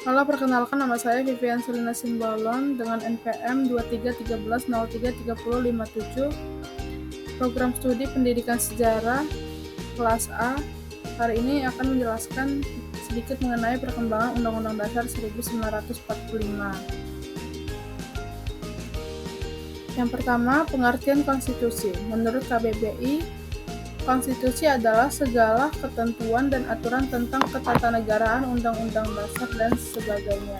Halo, perkenalkan nama saya Vivian Selina Simbolon dengan NPM 2313033057, program studi pendidikan sejarah kelas A. Hari ini akan menjelaskan sedikit mengenai perkembangan Undang-Undang Dasar 1945. Yang pertama, pengertian konstitusi. Menurut KBBI, konstitusi adalah segala ketentuan dan aturan tentang ketatanegaraan, undang-undang dasar, dan sebagainya.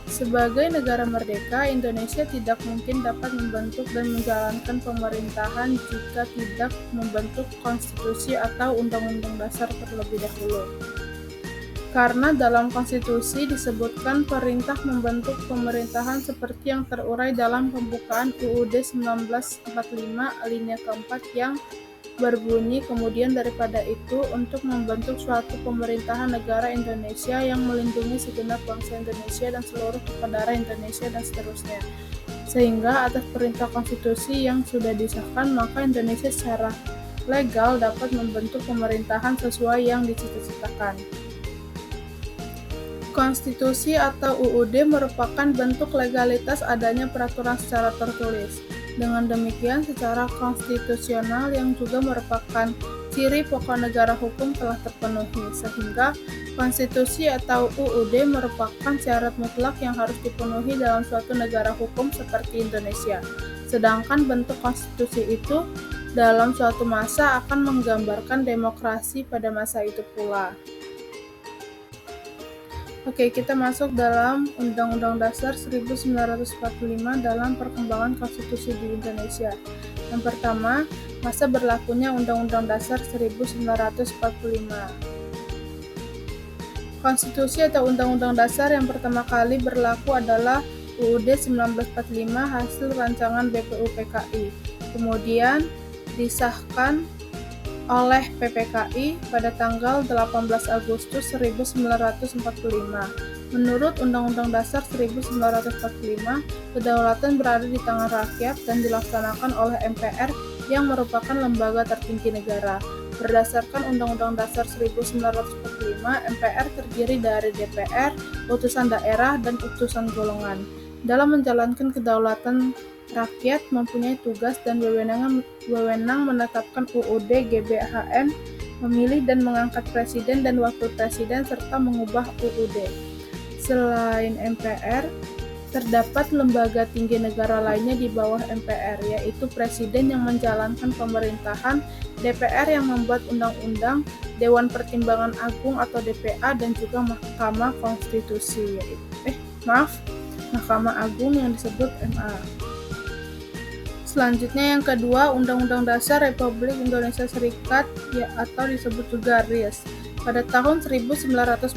Sebagai negara merdeka, Indonesia tidak mungkin dapat membentuk dan menjalankan pemerintahan jika tidak membentuk konstitusi atau undang-undang dasar terlebih dahulu. Karena dalam konstitusi disebutkan perintah membentuk pemerintahan seperti yang terurai dalam pembukaan UUD 1945 alinea keempat yang berbunyi, kemudian daripada itu untuk membentuk suatu pemerintahan negara Indonesia yang melindungi segenap bangsa Indonesia dan seluruh darah Indonesia dan seterusnya. Sehingga atas perintah konstitusi yang sudah disahkan, maka Indonesia secara legal dapat membentuk pemerintahan sesuai yang dicita-citakan. Konstitusi atau UUD merupakan bentuk legalitas adanya peraturan secara tertulis. Dengan demikian, secara konstitusional yang juga merupakan ciri pokok negara hukum telah terpenuhi, sehingga konstitusi atau UUD merupakan syarat mutlak yang harus dipenuhi dalam suatu negara hukum seperti Indonesia. Sedangkan bentuk konstitusi itu dalam suatu masa akan menggambarkan demokrasi pada masa itu pula. Oke, kita masuk dalam Undang-Undang Dasar 1945 dalam perkembangan konstitusi di Indonesia. Yang pertama, masa berlakunya Undang-Undang Dasar 1945. Konstitusi atau Undang-Undang Dasar yang pertama kali berlaku adalah UUD 1945 hasil rancangan BPUPKI. Kemudian disahkan oleh PPKI pada tanggal 18 Agustus 1945. Menurut Undang-Undang Dasar 1945, kedaulatan berada di tangan rakyat dan dilaksanakan oleh MPR yang merupakan lembaga tertinggi negara. Berdasarkan Undang-Undang Dasar 1945, MPR terdiri dari DPR, utusan daerah, dan utusan golongan. Dalam menjalankan kedaulatan, rakyat mempunyai tugas dan wewenang menetapkan UUD GBHN, memilih dan mengangkat presiden dan wakil presiden, serta mengubah UUD. Selain MPR, terdapat lembaga tinggi negara lainnya di bawah MPR, yaitu Presiden yang menjalankan pemerintahan, DPR yang membuat undang-undang, Dewan Pertimbangan Agung atau DPA, dan juga Mahkamah Konstitusi, Mahkamah Agung yang disebut MA. Selanjutnya yang kedua, Undang-Undang Dasar Republik Indonesia Serikat atau disebut juga RIS. Pada tahun 1949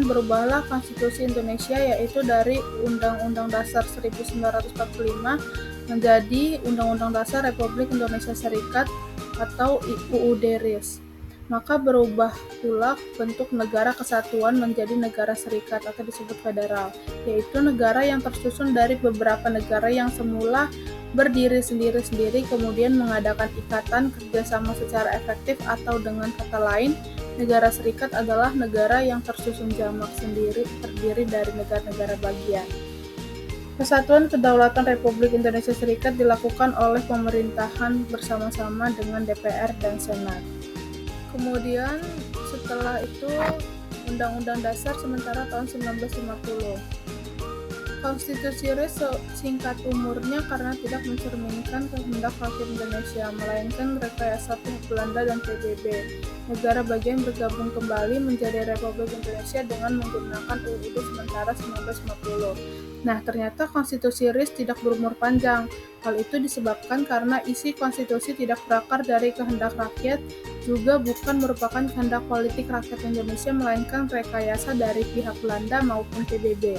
berubahlah konstitusi Indonesia, yaitu dari Undang-Undang Dasar 1945 menjadi Undang-Undang Dasar Republik Indonesia Serikat atau UUD RIS. Maka berubah pula bentuk negara kesatuan menjadi negara serikat atau disebut federal, yaitu negara yang tersusun dari beberapa negara yang semula berdiri sendiri-sendiri kemudian mengadakan ikatan kerjasama secara efektif, atau dengan kata lain, negara serikat adalah negara yang tersusun jamak sendiri terdiri dari negara-negara bagian. Kesatuan Kedaulatan Republik Indonesia Serikat dilakukan oleh pemerintahan bersama-sama dengan DPR dan Senat. Kemudian setelah itu Undang-Undang Dasar sementara tahun 1950. Konstitusi RIS singkat umurnya karena tidak mencerminkan kehendak rakyat Indonesia, melainkan rekayasa pihak Belanda dan PBB. Negara bagian bergabung kembali menjadi Republik Indonesia dengan menggunakan UUD sementara 1950. Nah, ternyata konstitusi RIS tidak berumur panjang. Hal itu disebabkan karena isi konstitusi tidak berakar dari kehendak rakyat, juga bukan merupakan kehendak politik rakyat Indonesia, melainkan rekayasa dari pihak Belanda maupun PBB,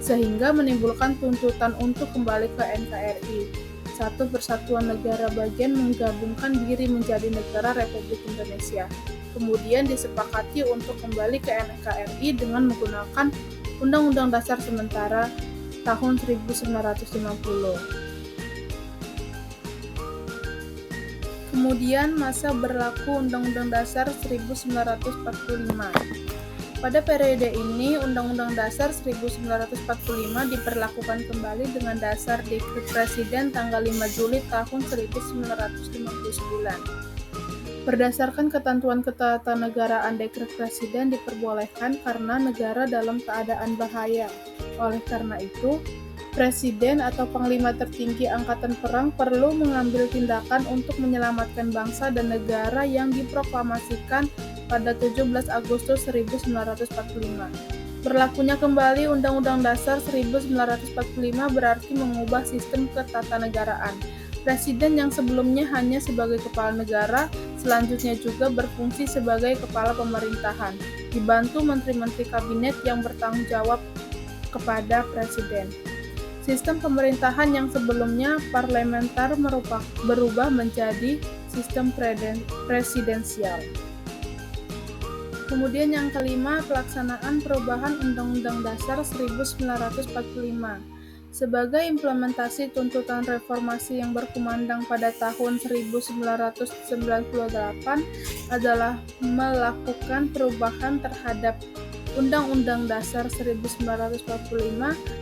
sehingga menimbulkan tuntutan untuk kembali ke NKRI. Satu persatuan negara bagian menggabungkan diri menjadi negara Republik Indonesia. Kemudian disepakati untuk kembali ke NKRI dengan menggunakan Undang-Undang Dasar sementara tahun 1950. Kemudian masa berlaku Undang-Undang Dasar 1945. Pada periode ini, Undang-Undang Dasar 1945 diberlakukan kembali dengan dasar Dekret Presiden tanggal 5 Juli tahun 1959. Berdasarkan ketentuan ketatanegaraan, Dekret Presiden diperbolehkan karena negara dalam keadaan bahaya. Oleh karena itu, Presiden atau Panglima tertinggi Angkatan Perang perlu mengambil tindakan untuk menyelamatkan bangsa dan negara yang diproklamasikan pada 17 Agustus 1945. Berlakunya kembali Undang-Undang Dasar 1945 berarti mengubah sistem ketatanegaraan. Presiden yang sebelumnya hanya sebagai kepala negara, selanjutnya juga berfungsi sebagai kepala pemerintahan, dibantu menteri-menteri kabinet yang bertanggung jawab kepada Presiden. Sistem pemerintahan yang sebelumnya parlementer berubah menjadi sistem presidensial. Kemudian yang kelima, pelaksanaan perubahan Undang-Undang Dasar 1945. Sebagai implementasi tuntutan reformasi yang berkumandang pada tahun 1998 adalah melakukan perubahan terhadap Undang-Undang Dasar 1945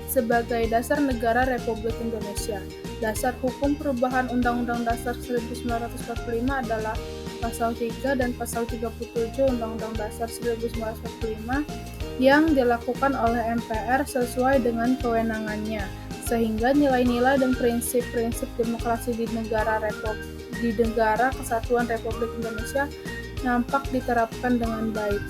sebagai dasar negara Republik Indonesia. Dasar hukum perubahan Undang-Undang Dasar 1945 adalah Pasal 3 dan Pasal 37 Undang-Undang Dasar 1945 yang dilakukan oleh MPR sesuai dengan kewenangannya, sehingga nilai-nilai dan prinsip-prinsip demokrasi di negara Kesatuan Republik Indonesia nampak diterapkan dengan baik.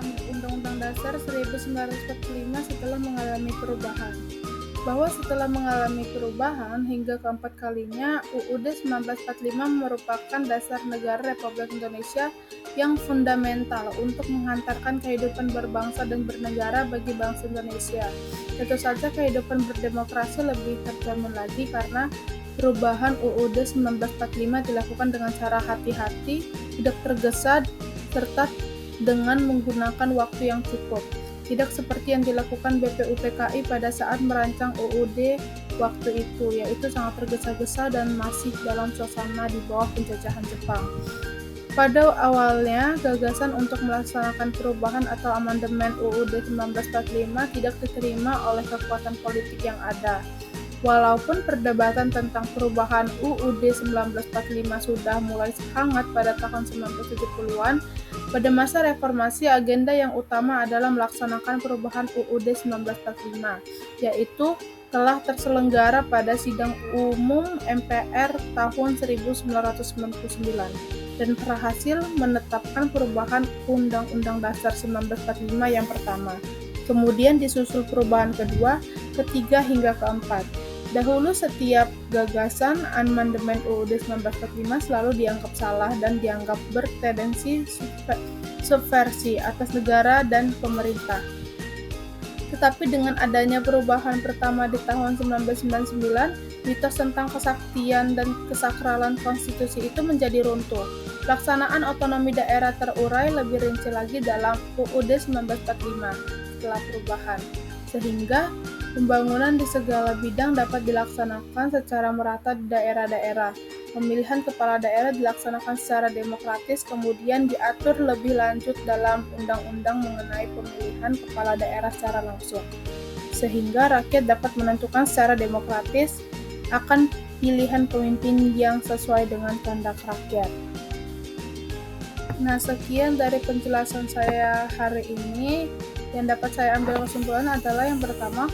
Undang-Undang Dasar 1945 setelah mengalami perubahan. Bahwa setelah mengalami perubahan hingga keempat kalinya, UUD 1945 merupakan dasar negara Republik Indonesia yang fundamental untuk menghantarkan kehidupan berbangsa dan bernegara bagi bangsa Indonesia. Tentu saja kehidupan berdemokrasi lebih terjamin lagi karena perubahan UUD 1945 dilakukan dengan cara hati-hati, tidak tergesa, serta dengan menggunakan waktu yang cukup. Tidak seperti yang dilakukan BPUPKI pada saat merancang UUD waktu itu, yaitu sangat tergesa-gesa dan masih dalam suasana di bawah penjajahan Jepang. Pada awalnya, gagasan untuk melaksanakan perubahan atau amandemen UUD 1945 tidak diterima oleh kekuatan politik yang ada. Walaupun perdebatan tentang perubahan UUD 1945 sudah mulai hangat pada tahun 1970-an, pada masa reformasi agenda yang utama adalah melaksanakan perubahan UUD 1945, yaitu telah terselenggara pada sidang umum MPR tahun 1999 dan berhasil menetapkan perubahan Undang-Undang Dasar 1945 yang pertama. Kemudian disusul perubahan kedua, ketiga hingga keempat. Dahulu setiap gagasan amandemen UUD 1945 selalu dianggap salah dan dianggap bertendensi subversi atas negara dan pemerintah. Tetapi dengan adanya perubahan pertama di tahun 1999, mitos tentang kesaktian dan kesakralan konstitusi itu menjadi runtuh. Pelaksanaan otonomi daerah terurai lebih rinci lagi dalam UUD 1945 setelah perubahan, sehingga pembangunan di segala bidang dapat dilaksanakan secara merata di daerah-daerah. Pemilihan kepala daerah dilaksanakan secara demokratis, kemudian diatur lebih lanjut dalam undang-undang mengenai pemilihan kepala daerah secara langsung, sehingga rakyat dapat menentukan secara demokratis akan pilihan pemimpin yang sesuai dengan kehendak rakyat. Nah, sekian dari penjelasan saya hari ini. Yang dapat saya ambil kesimpulan adalah yang pertama,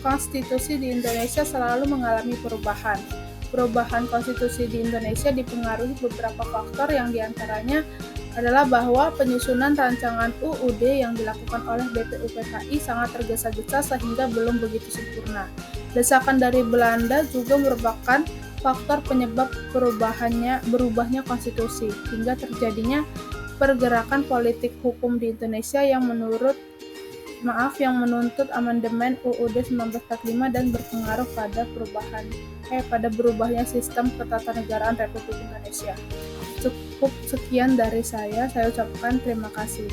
konstitusi di Indonesia selalu mengalami perubahan. Perubahan konstitusi di Indonesia dipengaruhi beberapa faktor yang diantaranya adalah bahwa penyusunan rancangan UUD yang dilakukan oleh BPUPKI sangat tergesa-gesa sehingga belum begitu sempurna. Desakan dari Belanda juga merupakan faktor penyebab berubahnya konstitusi hingga terjadinya pergerakan politik hukum di Indonesia yang menuntut amandemen UUD 1945 dan berpengaruh pada berubahnya sistem ketatanegaraan Republik Indonesia. Cukup sekian dari saya ucapkan terima kasih.